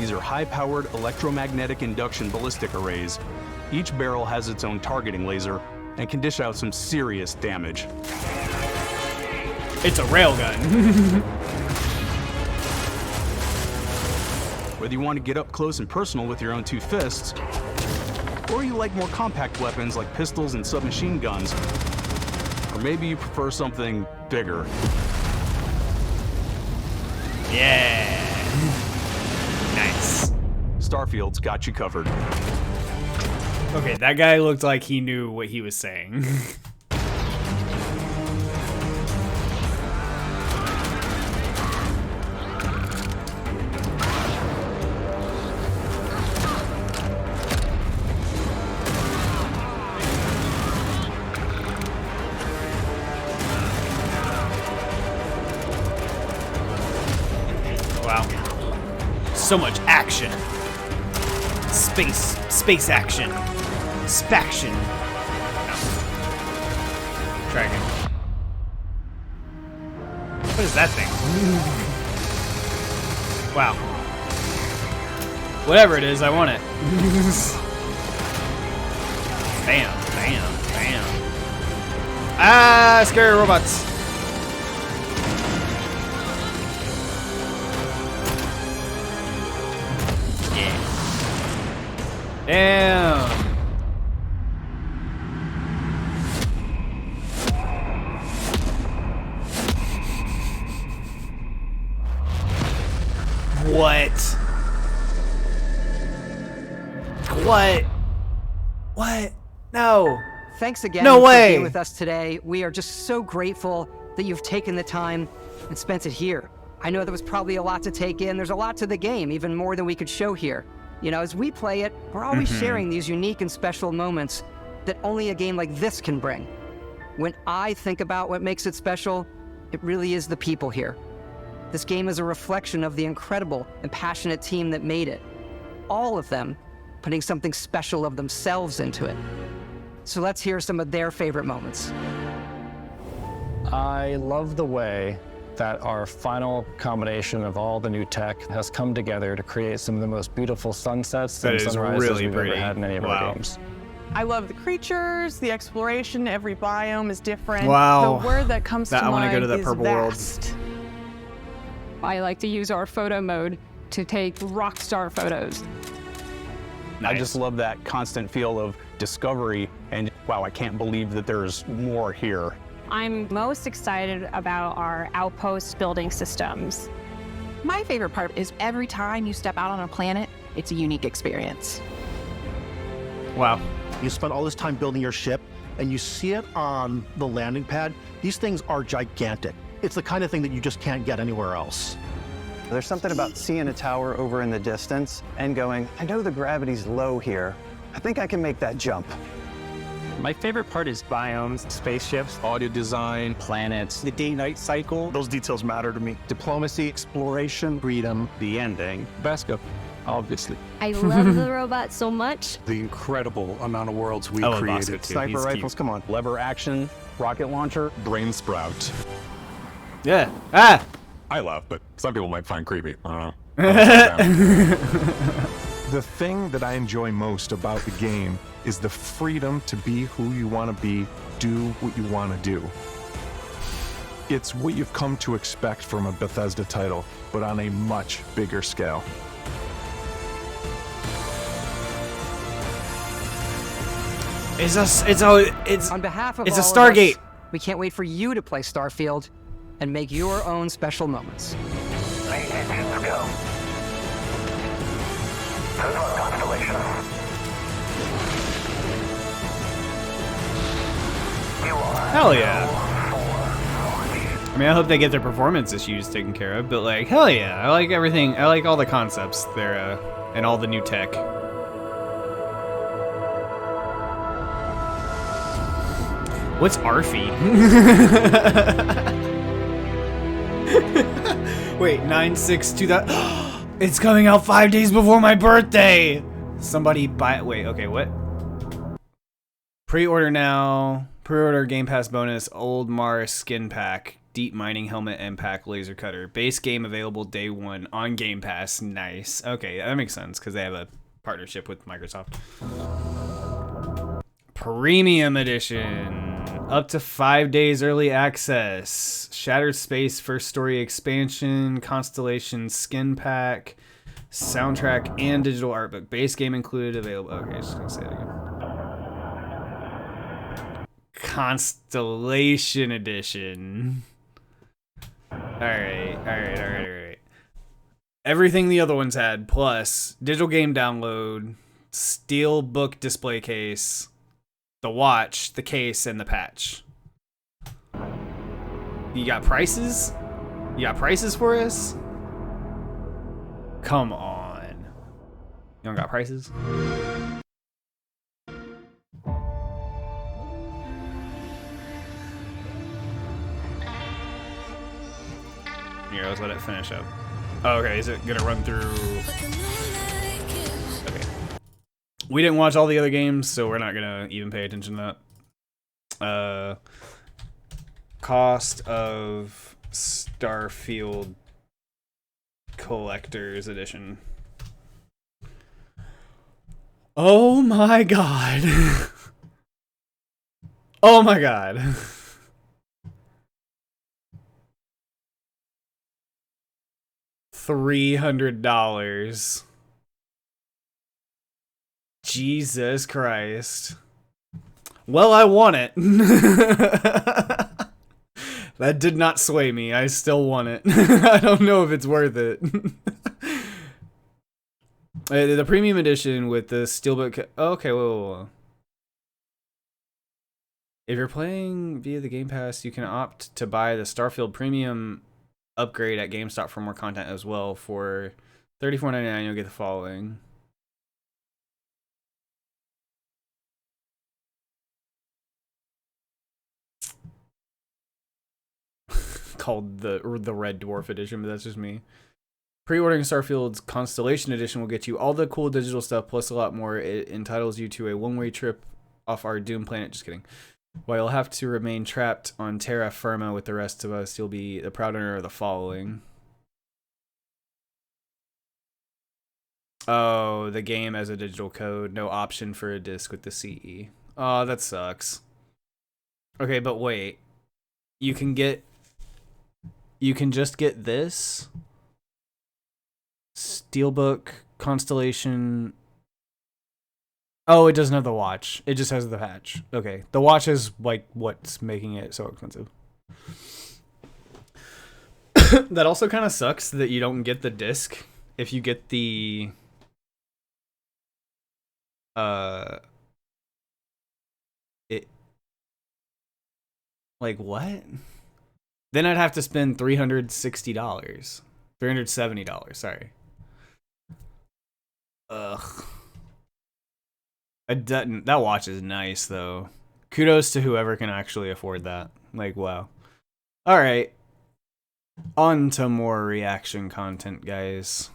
These are high-powered electromagnetic induction ballistic arrays. Each barrel has its own targeting laser and can dish out some serious damage. It's a railgun. Whether you want to get up close and personal with your own two fists, or you like more compact weapons like pistols and submachine guns, or maybe you prefer something bigger. Yeah. Nice. Starfield's got you covered. Okay, that guy looked like he knew what he was saying. So much action. Space action. Spaction. No. Dragon. What is that thing? Wow. Whatever it is, I want it. Bam, bam, bam. Ah, scary robots. Damn. What? What? No. Thanks again No for way. being with us today. We are just so grateful that you've taken the time and spent it here. I know there was probably a lot to take in. There's a lot to the game, even more than we could show here. You know, as we play it, we're always sharing these unique and special moments that only a game like this can bring. When I think about what makes it special, it really is the people here. This game is a reflection of the incredible and passionate team that made it. All of them putting something special of themselves into it. So let's hear some of their favorite moments. I love the way that our final combination of all the new tech has come together to create some of the most beautiful sunsets and sunrises we've ever had in any of our games. I love the creatures, the exploration, every biome is different. Wow. The word that comes to mind I want to go to that is purple vast. world. I like to use our photo mode to take rock star photos. I just love that constant feel of discovery and, wow, I can't believe that there's more here. I'm most excited about our outpost building systems. My favorite part is every time you step out on a planet, it's a unique experience. Wow. You spent all this time building your ship, and you see it on the landing pad. These things are gigantic. It's the kind of thing that you just can't get anywhere else. There's something about seeing a tower over in the distance and going, I know the gravity's low here, I think I can make that jump. My favorite part is biomes, spaceships, audio design, planets, the day-night cycle. Those details matter to me. Diplomacy, exploration, freedom, The ending. Basco, obviously. I love the robot so much. The incredible amount of worlds we I love created. Basco too. Sniper He's rifles, cute. come on. Lever action, rocket launcher. Brain sprout. Yeah. Ah! I love, but some people might find creepy. I don't know. The thing that I enjoy most about the game is the freedom to be who you want to be, do what you want to do. It's what you've come to expect from a Bethesda title, but on a much bigger scale. It's on behalf of it's a all of Stargate. us, we can't wait for you to play Starfield and make your own special moments. Hell yeah. I mean, I hope they get their performance issues taken care of, but like, hell yeah. I like everything. I like all the concepts there, and all the new tech. What's Arfie? Wait, 9/6/2000. It's coming out 5 days before my birthday. Somebody buy it. Wait, okay, what? Pre-order now. Pre-order Game Pass bonus. Old Mars skin pack. Deep mining helmet and pack laser cutter. Base game available day 1 on Game Pass. Nice. Okay, that makes sense because they have a partnership with Microsoft. Premium edition. Up to 5 days early access. Shattered Space first story expansion. Constellation skin pack. Soundtrack and digital art book. Base game included available. Okay, just gonna say it again. Constellation edition. Alright. Everything the other ones had, plus digital game download, steel book display case, the watch, the case, and the patch. You got prices? You got prices for us? Come on. You don't got prices? Here, let's let it finish up. Oh, okay, is it gonna run through? Okay. We didn't watch all the other games, so we're not gonna even pay attention to that. Cost of Starfield Collector's Edition. Oh my god. Oh my god. $300. Jesus Christ. Well, I want it. That did not sway me. I still want it. I don't know if it's worth it. The premium edition with the steelbook. Oh, okay, whoa. If you're playing via the Game Pass, you can opt to buy the Starfield Premium upgrade at GameStop for more content as well. For $34.99, you'll get the following. Called the Red Dwarf edition, but that's just me. Pre-ordering Starfield's Constellation edition will get you all the cool digital stuff plus a lot more. It entitles you to a one-way trip off our Doom planet. Just kidding. While you'll have to remain trapped on terra firma with the rest of us, you'll be the proud owner of the following. Oh, the game as a digital code. No option for a disc with the CE. Oh, that sucks. Okay, but wait. You can just get this Steelbook Constellation. Oh, it doesn't have the watch. It just has the patch. Okay, the watch is like what's making it so expensive. That also kind of sucks that you don't get the disc if you get the like what? Then I'd have to spend $360. $370, sorry. Ugh. That watch is nice, though. Kudos to whoever can actually afford that. Like, wow. All right. On to more reaction content, guys.